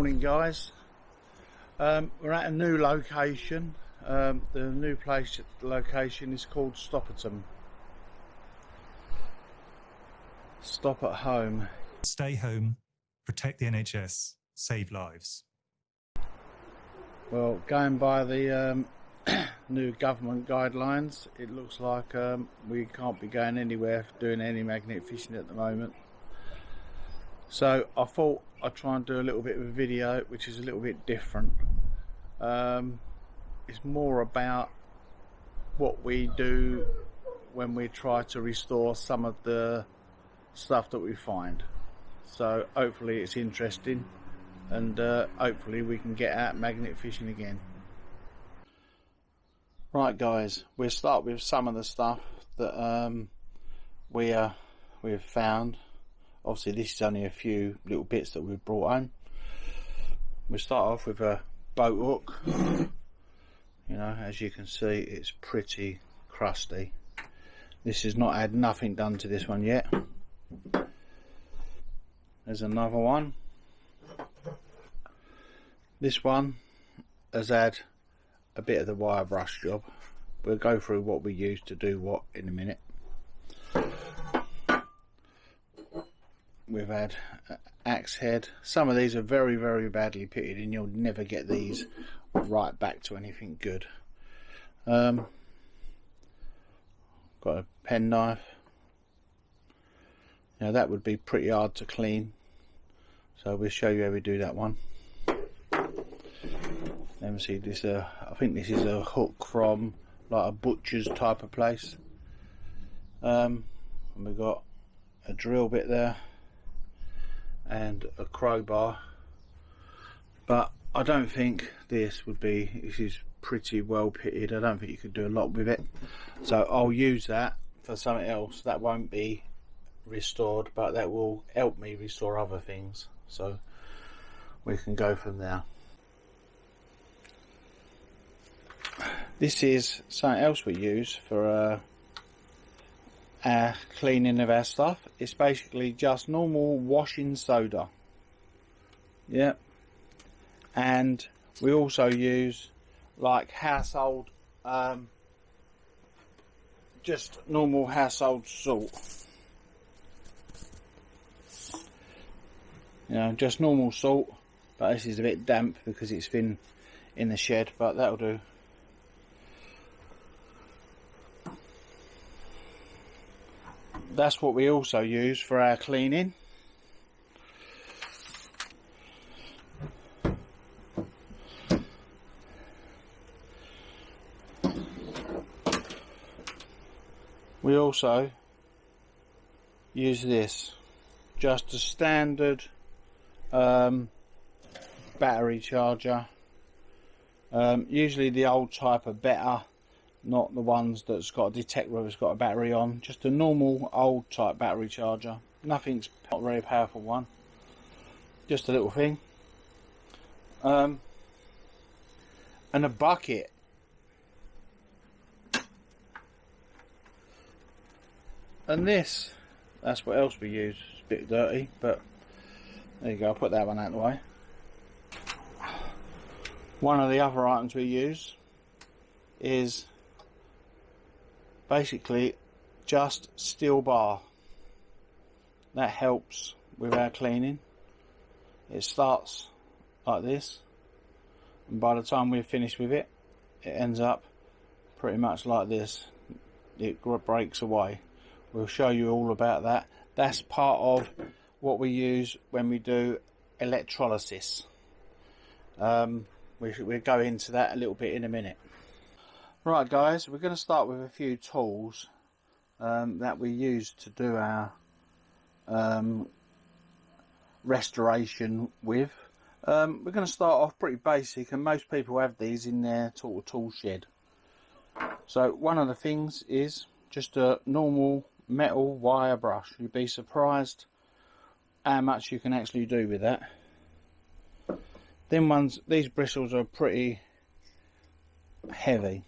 Morning guys. We're at a new location. The new location is called Stopperton. Stop at home. Stay home, protect the NHS, save lives. Well, going by the new government guidelines, it looks like we can't be going anywhere doing any magnet fishing at the moment. So I thought I'd try and do a little bit of a video which is a little bit different. It's more about what we do when we try to restore some of the stuff that we find. So hopefully it's interesting, and hopefully we can get out magnet fishing again. Right guys, we'll start with some of the stuff that we've found. Obviously this is only a few little bits that we've brought home. We'll start off with a boat hook. You know, as you can see, it's pretty crusty. This has not had nothing done to this one yet. There's another one. This one has had a bit of the wire brush job. We'll go through what we use to do what in a minute. We've had axe head. Some of these are very, very badly pitted, and you'll never get these right back to anything good. Got a penknife. Now that would be pretty hard to clean, so we'll show you how we do that one. Let me see this. I think this is a hook from like a butcher's type of place. And we've got a drill bit there and a crowbar, but I don't think this is pretty well pitted. I don't think you could do a lot with it, so I'll use that for something else. That won't be restored, but that will help me restore other things, so we can go from there. This is something else we use for our cleaning of our stuff. It's basically just normal washing soda. Yep. And we also use like household, just normal household salt. You know, just normal salt, but this is a bit damp because it's been in the shed, but that'll do. That's what we also use for our cleaning. We also use this, just a standard battery charger. Usually the old type are better, not the ones that's got a detector whether it's got a battery on. Just a normal old type battery charger. Nothing's not a very powerful one, just a little thing. And a bucket. And this, that's what else we use. It's a bit dirty, but there you go, I'll put that one out of the way. One of the other items we use is basically just steel bar. That helps with our cleaning. It starts like this, and by the time we're finished with it, it ends up pretty much like this. It breaks away. We'll show you all about that. That's part of what we use when we do electrolysis. We'll go into that a little bit in a minute. Right guys, we're going to start with a few tools that we use to do our restoration with. We're going to start off pretty basic, and most people have these in their tool shed. So one of the things is just a normal metal wire brush. You'd be surprised how much you can actually do with that. These bristles are pretty heavy.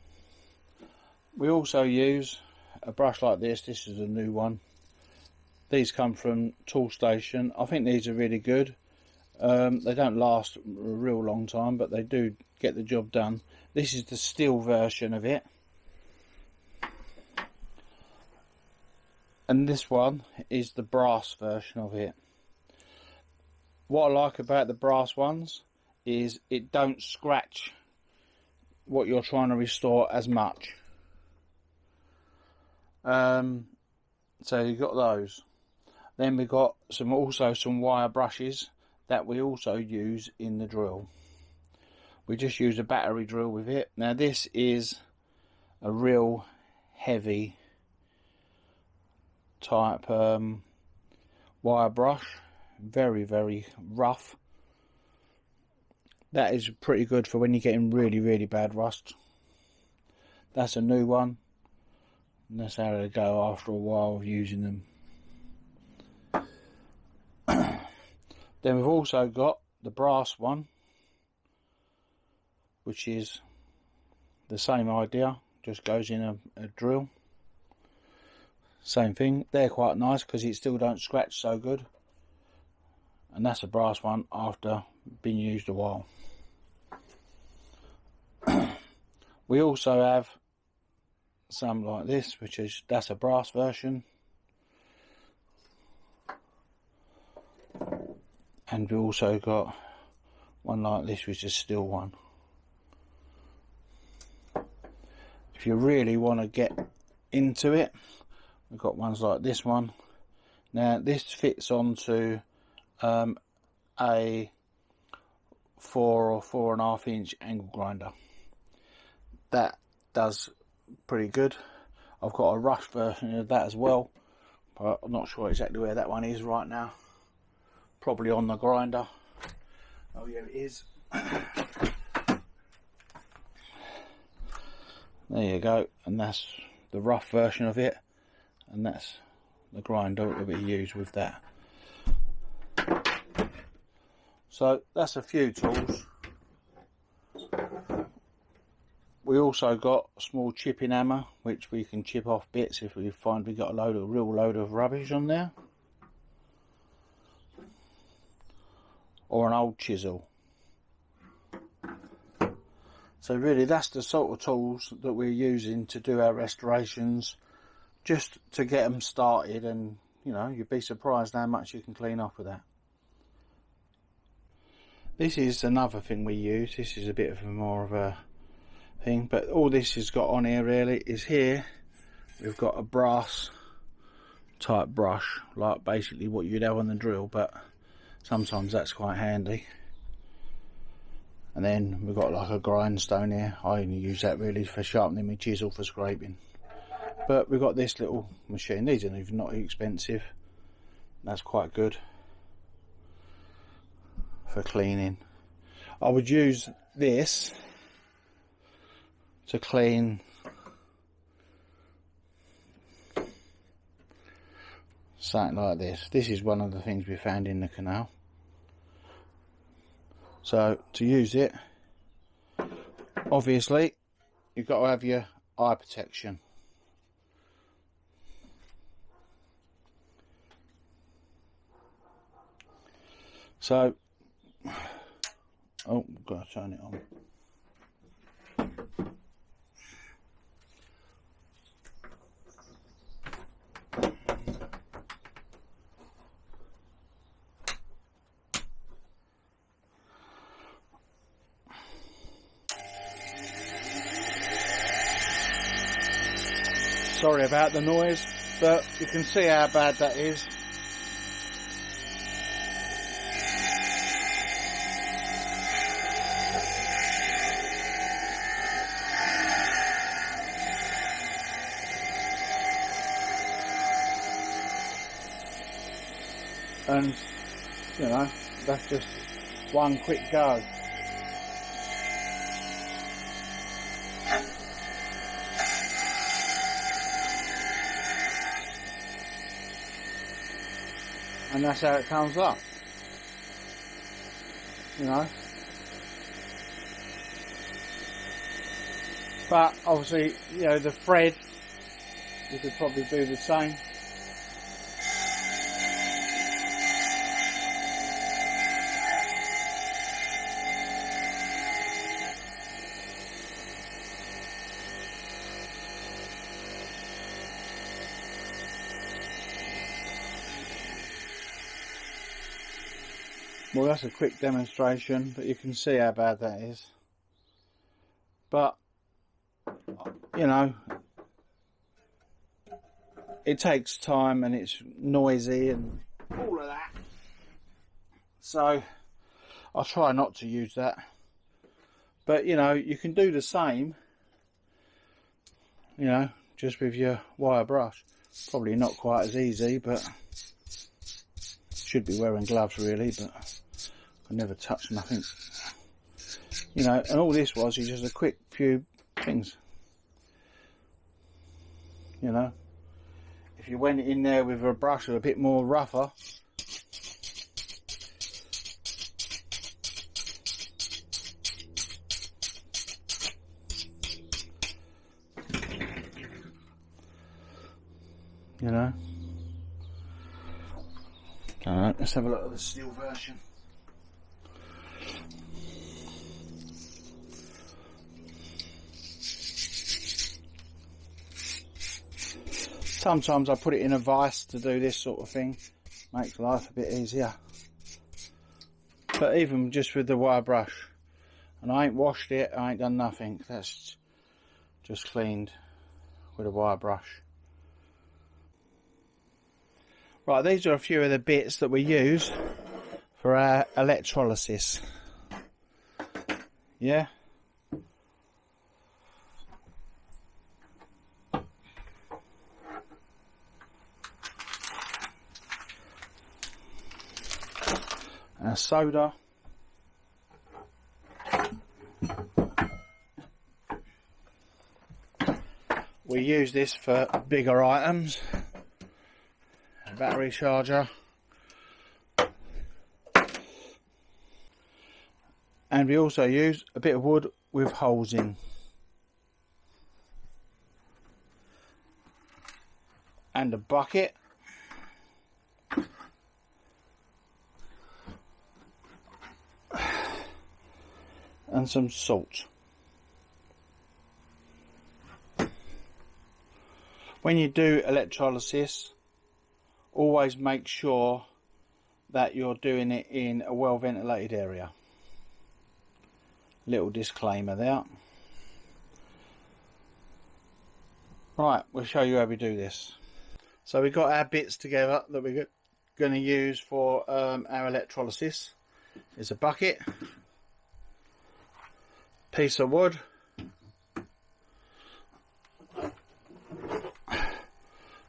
We also use a brush like this. This is a new one. These come from Tool Station. I think these are really good. They don't last a real long time, but they do get the job done. This is the steel version of it, and this one is the brass version of it. What I like about the brass ones is it don't scratch what you're trying to restore as much. So you've got those. Then we've got also some wire brushes that we also use in the drill. We just use a battery drill with it. Now this is a real heavy type wire brush, very, very rough. That is pretty good for when you're getting really, really bad rust. That's a new one, and that's how they go after a while of using them. Then we've also got the brass one, which is the same idea, just goes in a drill. Same thing, they're quite nice because it still don't scratch so good. And that's a brass one after being used a while. We also have some like this, that's a brass version. And we also got one like this, which is a steel one. If you really want to get into it, we've got ones like this one. Now this fits onto a 4 or 4.5 inch angle grinder. That does pretty good. I've got a rush version of that as well, but I'm not sure exactly where that one is right now. Probably on the grinder. Oh yeah, it is. There you go, and that's the rough version of it, and that's the grinder that we use with that. So that's a few tools. We also got a small chipping hammer, which we can chip off bits if we find we got a real load of rubbish on there. Or an old chisel. So really that's the sort of tools that we're using to do our restorations, just to get them started, and you know, you'd be surprised how much you can clean up with that. This is another thing we use. This is a bit of more of a thing, but all this has got on here really is here we've got a brass type brush, like basically what you'd have on the drill, but sometimes that's quite handy. And then we've got like a grindstone here. I only use that really for sharpening my chisel for scraping. But we've got this little machine. These are even not expensive. That's quite good for cleaning. I would use this to clean something like this. This is one of the things we found in the canal. So to use it, obviously you've got to have your eye protection. So, oh, I've got to turn it on. Sorry about the noise, but you can see how bad that is. And, you know, that's just one quick go. And that's how it comes up, you know. But obviously, you know, the thread, you could probably do the same. Well, that's a quick demonstration, but you can see how bad that is. But, you know, it takes time and it's noisy and all of that. So, I'll try not to use that. But, you know, you can do the same, you know, just with your wire brush. Probably not quite as easy, but should be wearing gloves really, but I never touch nothing. You know, and all this was is just a quick few things. You know, if you went in there with a brush a bit more rougher, you know. Alright, let's have a look at the steel version. Sometimes I put it in a vise to do this sort of thing. Makes life a bit easier. But even just with the wire brush, and I ain't washed it, I ain't done nothing. That's just cleaned with a wire brush. Right, these are a few of the bits that we use for our electrolysis. Yeah. Our soda. We use this for bigger items. A battery charger. And we also use a bit of wood with holes in. And a bucket. And some salt. When you do electrolysis, always make sure that you're doing it in a well ventilated area. Little disclaimer there. Right, we'll show you how we do this. So we've got our bits together that we're going to use for our electrolysis. There's a bucket, piece of wood,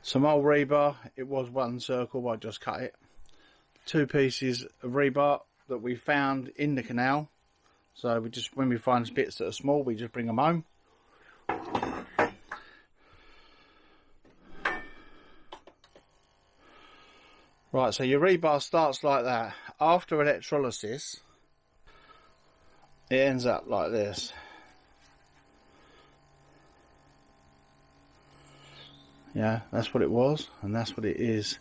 some old rebar. It was one circle, but I just cut it. 2 pieces of rebar that we found in the canal. So we just, when we find bits that are small, we just bring them home. Right, so your rebar starts like that. After electrolysis, it ends up like this. Yeah, that's what it was, and that's what it is.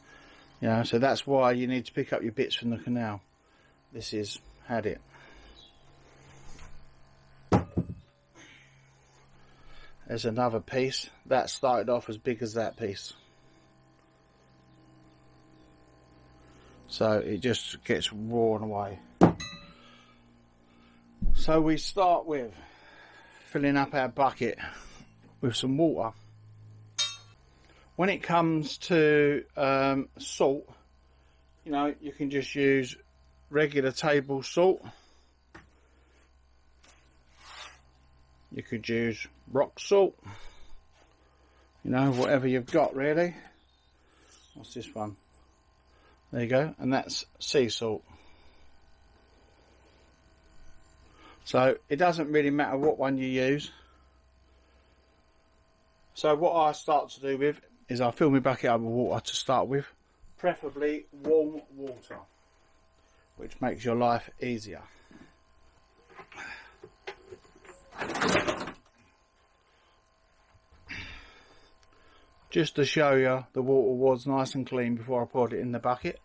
Yeah, so that's why you need to pick up your bits from the canal. This is had it. There's another piece that started off as big as that piece. So it just gets worn away. So we start with filling up our bucket with some water. When it comes to salt, you know, you can just use regular table salt. You could use rock salt. You know, whatever you've got really. What's this one? There you go, and that's sea salt. So it doesn't really matter what one you use. So what I start to do with is I fill my bucket up with water to start with, preferably warm water, which makes your life easier. Just to show you, the water was nice and clean before I poured it in the bucket.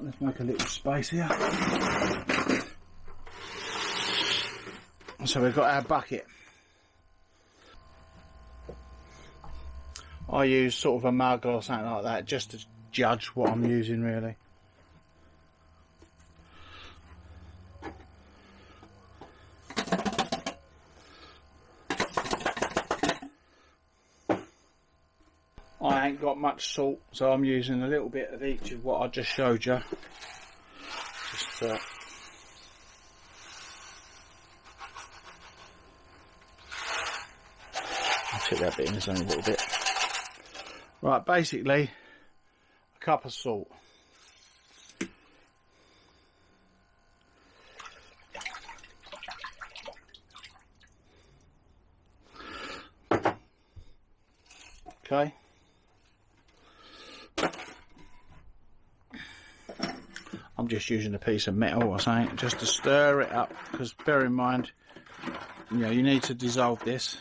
Let's make a little space here. So we've got our bucket. I use sort of a mug or something like that just to judge what I'm using really. I ain't got much salt, so I'm using a little bit of each of what I just showed you. Just I'll take that bit in, there's only a little bit. Right, basically a cup of salt. Okay. I'm just using a piece of metal or something just to stir it up, because bear in mind, you know, you need to dissolve this.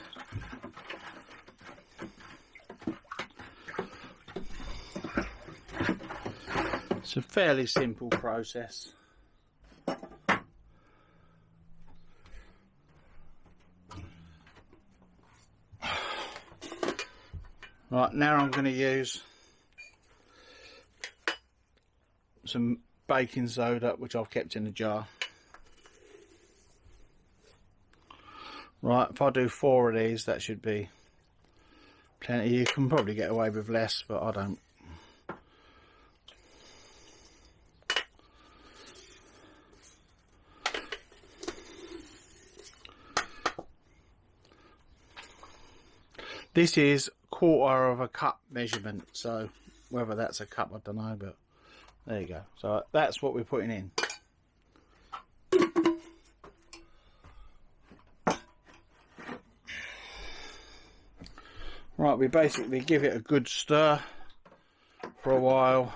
It's a fairly simple process. Right, now I'm going to use some baking soda, which I've kept in a jar. Right, if I do 4 of these, that should be plenty. You can probably get away with less, but I don't. This is 1/4 of a cup measurement, so whether that's a cup I don't know, but there you go. So that's what we're putting in. Right, we basically give it a good stir for a while.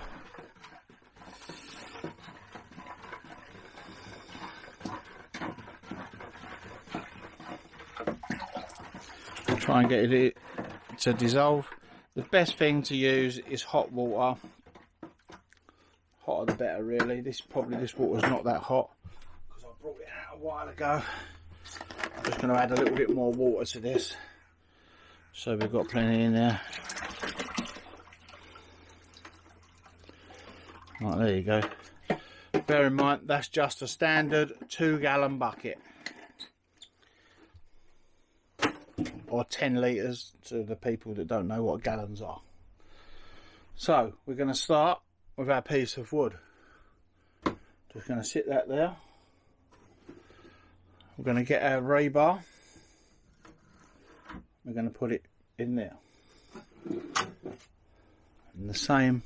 Try and get it to dissolve. The best thing to use is hot water. Hotter the better, really. This water's not that hot because I brought it out a while ago. I'm just going to add a little bit more water to this, so we've got plenty in there. Right, there you go. Bear in mind that's just a standard 2-gallon bucket, or 10 litres to the people that don't know what gallons are. So we're going to start with our piece of wood. Just going to sit that there. We're going to get our rebar. We're going to put it in there. And the same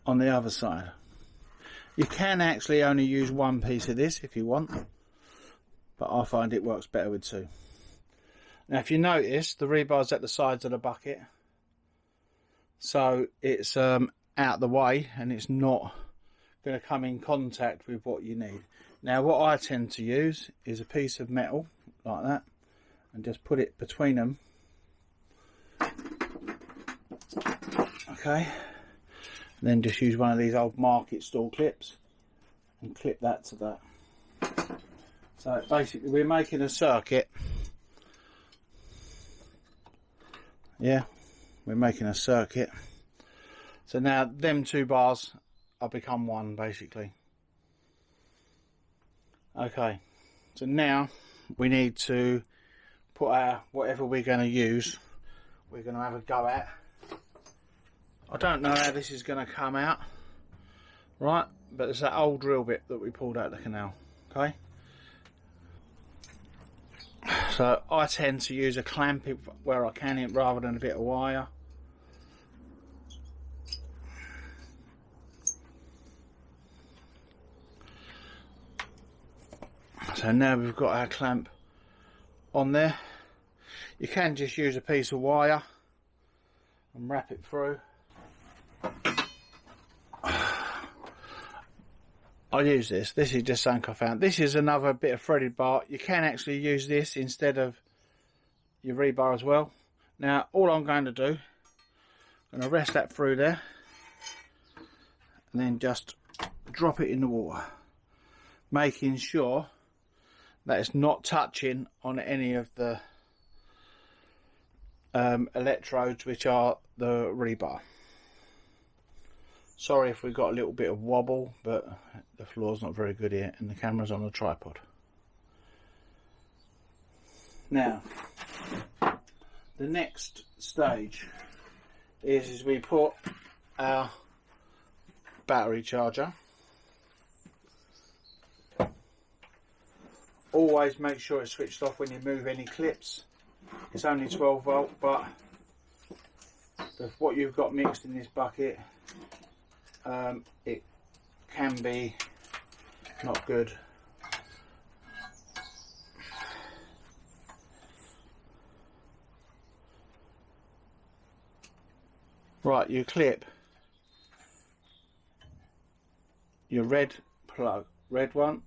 on the other side. You can actually only use one piece of this if you want, but I find it works better with 2. Now if you notice, the rebar's at the sides of the bucket, so it's out the way and it's not going to come in contact with what you need. Now what I tend to use is a piece of metal like that and just put it between them. Okay, and then just use one of these old market stall clips and clip that to that. So basically we're making a circuit. Yeah, we're making a circuit. So now them 2 bars have become one basically. Okay, so now we need to put our whatever we're going to use, we're going to have a go at. I don't know how this is going to come out, right, but it's that old drill bit that we pulled out of the canal. Okay, so I tend to use a clamp where I can rather than a bit of wire. So now we've got our clamp on there. You can just use a piece of wire and wrap it through. I'll use this. This is just something I found. This is another bit of threaded bar. You can actually use this instead of your rebar as well. Now all I'm going to do, I'm going to rest that through there and then just drop it in the water, making sure that it's not touching on any of the electrodes, which are the rebar. Sorry if we got a little bit of wobble, but the floor's not very good here and the camera's on a tripod. Now, the next stage is we put our battery charger. Always make sure it's switched off when you move any clips. It's only 12 volt, but what you've got mixed in this bucket, it can be not good. Right, you clip your red plug, red one,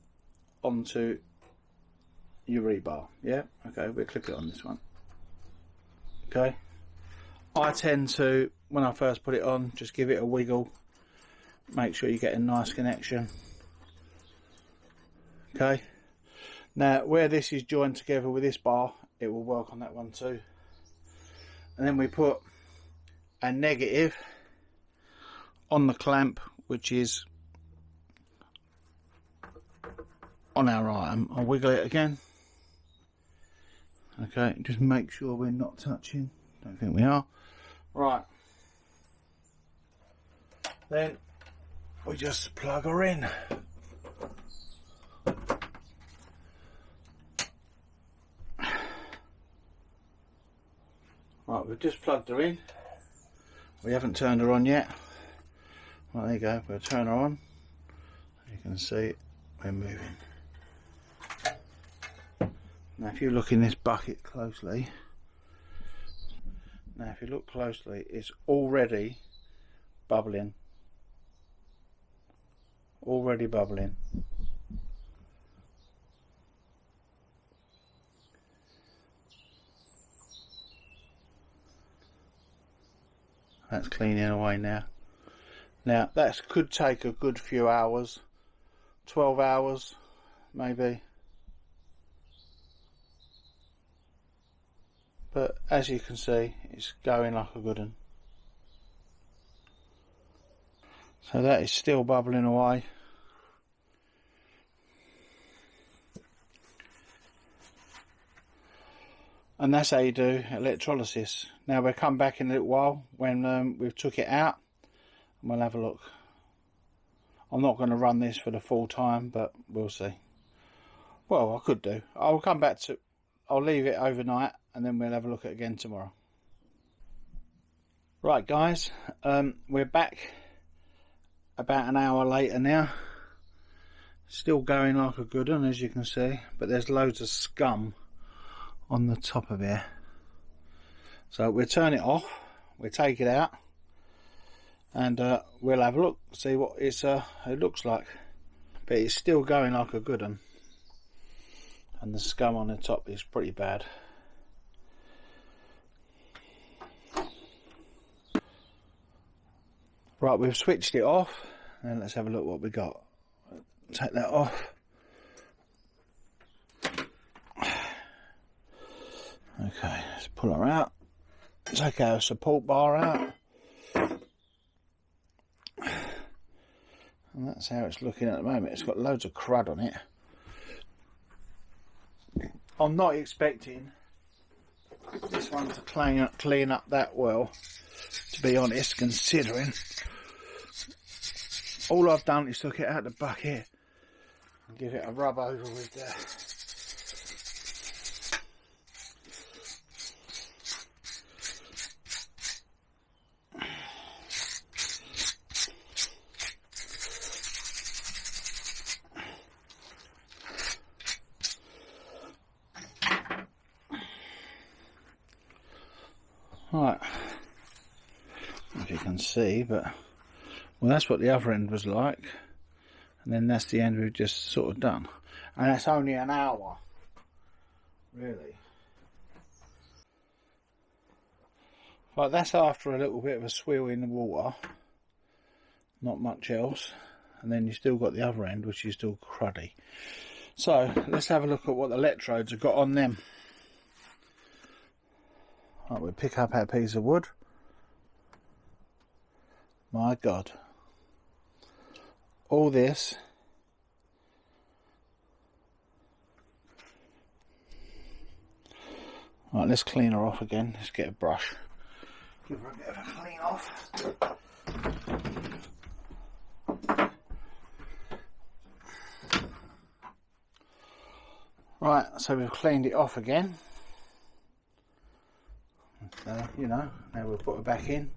onto your rebar. Yeah, okay, we'll clip it on this one. Okay, I tend to, when I first put it on, just give it a wiggle, make sure you get a nice connection. Okay, now where this is joined together with this bar, it will work on that one too. And then we put a negative on the clamp, which is on our item. I'll wiggle it again. Okay, just make sure we're not touching. Don't think we are. Right, then we just plug her in. Right, we've just plugged her in. We haven't turned her on yet. Well, there you go, we'll turn her on. You can see we're moving. Now if you look in this bucket closely, it's already bubbling. Already bubbling. That's cleaning away now. Now that could take a good few hours, 12 hours maybe. But as you can see, it's going like a good one. So that is still bubbling away. And that's how you do electrolysis. Now we'll come back in a little while when we've took it out and we'll have a look. I'm not going to run this for the full time, but we'll see. Well, I could do. I'll come back to, I'll leave it overnight and then we'll have a look at it again tomorrow. Right guys, we're back about an hour later now. Still going like a good one, as you can see, but there's loads of scum on the top of here. So we'll turn it off, we'll take it out, and we'll have a look, see what it looks like. But it's still going like a good one, and the scum on the top is pretty bad. Right, we've switched it off, and let's have a look what we got. Take that off. Okay, let's pull her out. Take our support bar out. And that's how it's looking at the moment. It's got loads of crud on it. I'm not expecting this one to clean up that well, to be honest, considering all I've done is took it out of the bucket and give it a rub over with the right, if you can see, but well, that's what the other end was like, and then that's the end we've just sort of done, and that's only an hour, really. Right, that's after a little bit of a swill in the water, not much else. and then you still got the other end which is still cruddy. So let's have a look at what the electrodes have got on them. Right, we'll pick up our piece of wood. My God, all this right, let's clean her off again. Let's get a brush, give her a bit of a clean off. Right, so we've cleaned it off again. You know, now we'll put her back in.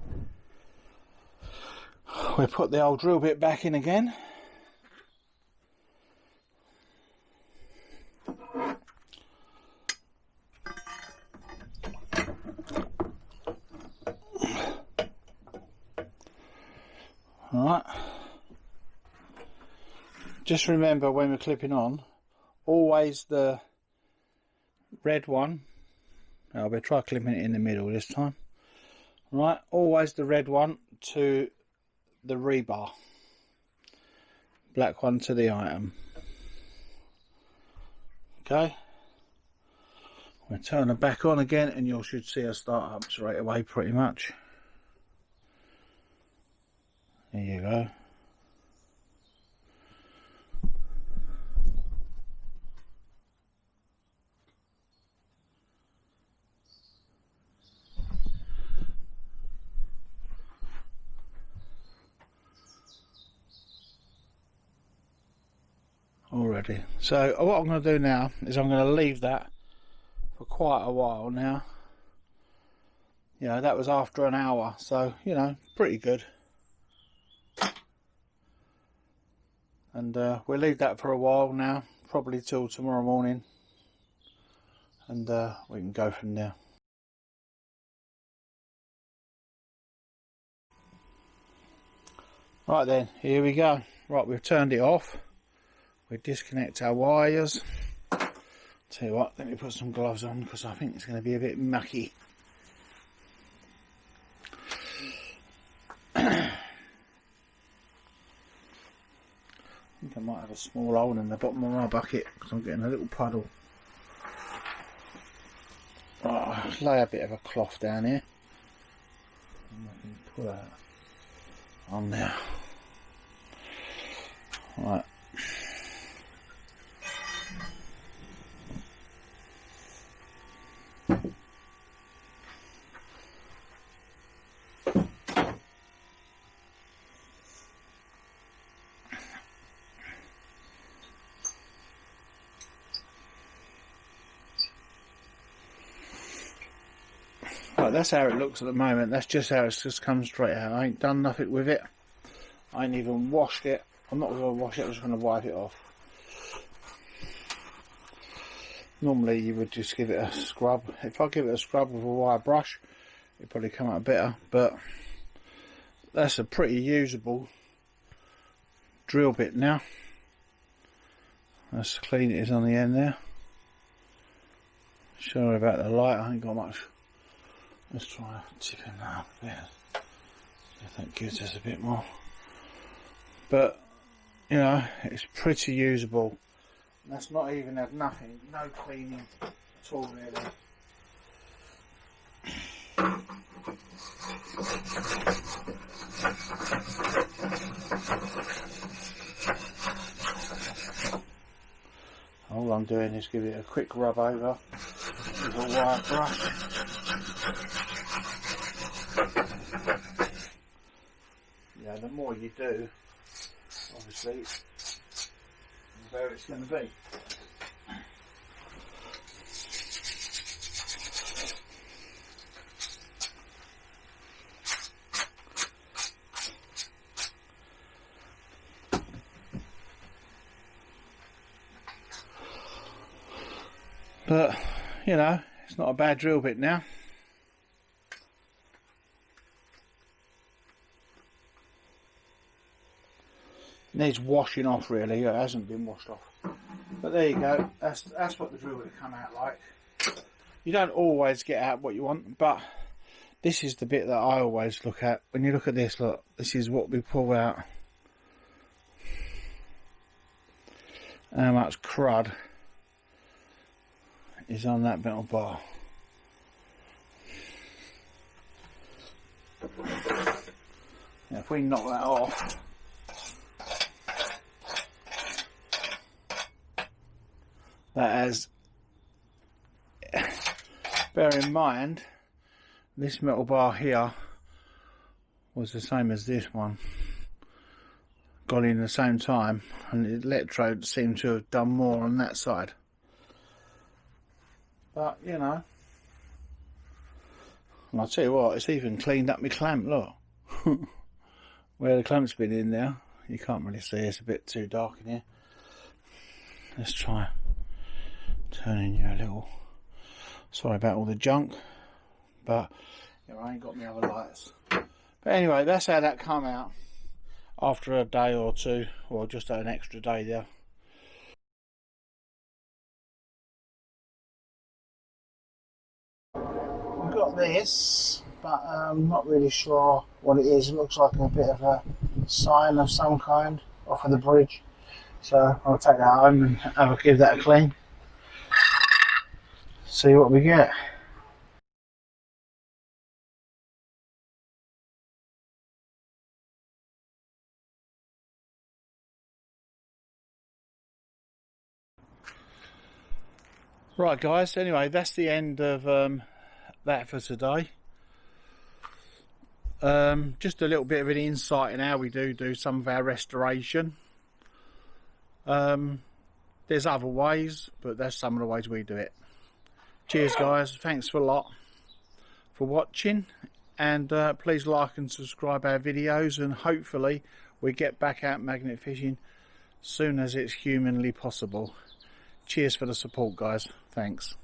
We'll put the old drill bit back in again. Alright. Just remember when we're clipping on, always the red one. I'll be try clipping it in the middle this time. Right, always the red one to the rebar, black one to the item. Okay, we'll turn her back on again and you should see her start up straight away pretty much. There you go. Already. So what I'm going to do now is I'm going to leave that for quite a while now. You know, that was after an hour, so you know, pretty good. And we'll leave that for a while now, probably till tomorrow morning, and we can go from there. Right then, here we go. Right, we've turned it off. We disconnect our wires. Tell you what, let me put some gloves on because I think it's going to be a bit mucky. I think I might have a small hole in the bottom of my bucket because I'm getting a little puddle. Right, I'll lay a bit of a cloth down here and I can put that on there. Right. Right, that's how it looks at the moment. That's just how it's just come straight out. I ain't done nothing with it. I ain't even washed it. I'm not going to wash it, I'm just going to wipe it off. Normally you would just give it a scrub. If I give it a scrub with a wire brush, it'd probably come out better, but that's a pretty usable drill bit now. That's clean it is on the end there. Sorry about the light, I ain't got much. Let's try tipping that up a bit. If that gives us a bit more. But, you know, it's pretty usable. That's not even had nothing, no cleaning at all really. All I'm doing is give it a quick rub over with a wire brush. Yeah, the more you do, obviously, the better it's going to be. But, you know, it's not a bad drill bit now. It needs washing off really, it hasn't been washed off. But there you go, that's what the drill bit come out like. You don't always get out what you want, but this is the bit that I always look at. When you look at this, look, this is what we pull out. how much crud is on that metal bar. Now if we knock that off, that has, bear in mind, this metal bar here was the same as this one. Got in the same time, and the electrode seemed to have done more on that side. But, you know, and I'll tell you what, it's even cleaned up my clamp, look. Where the clamp's been in there, you can't really see, it's a bit too dark in here. Let's try turning you a little. Sorry about all the junk, but you know, I ain't got my other lights. But anyway, that's how that come out after a day or two, or just an extra day there. I've got this, but I'm not really sure what it is. It looks like a bit of a sign of some kind off of the bridge. So I'll take that home and give that a clean. See what we get. Right guys, anyway, that's the end of that for today. Just a little bit of an insight in how we do some of our restoration. There's other ways, but that's some of the ways we do it. Cheers guys, thanks a lot for watching, and please like and subscribe our videos, and hopefully we get back out magnet fishing soon as it's humanly possible. Cheers for the support guys, thanks.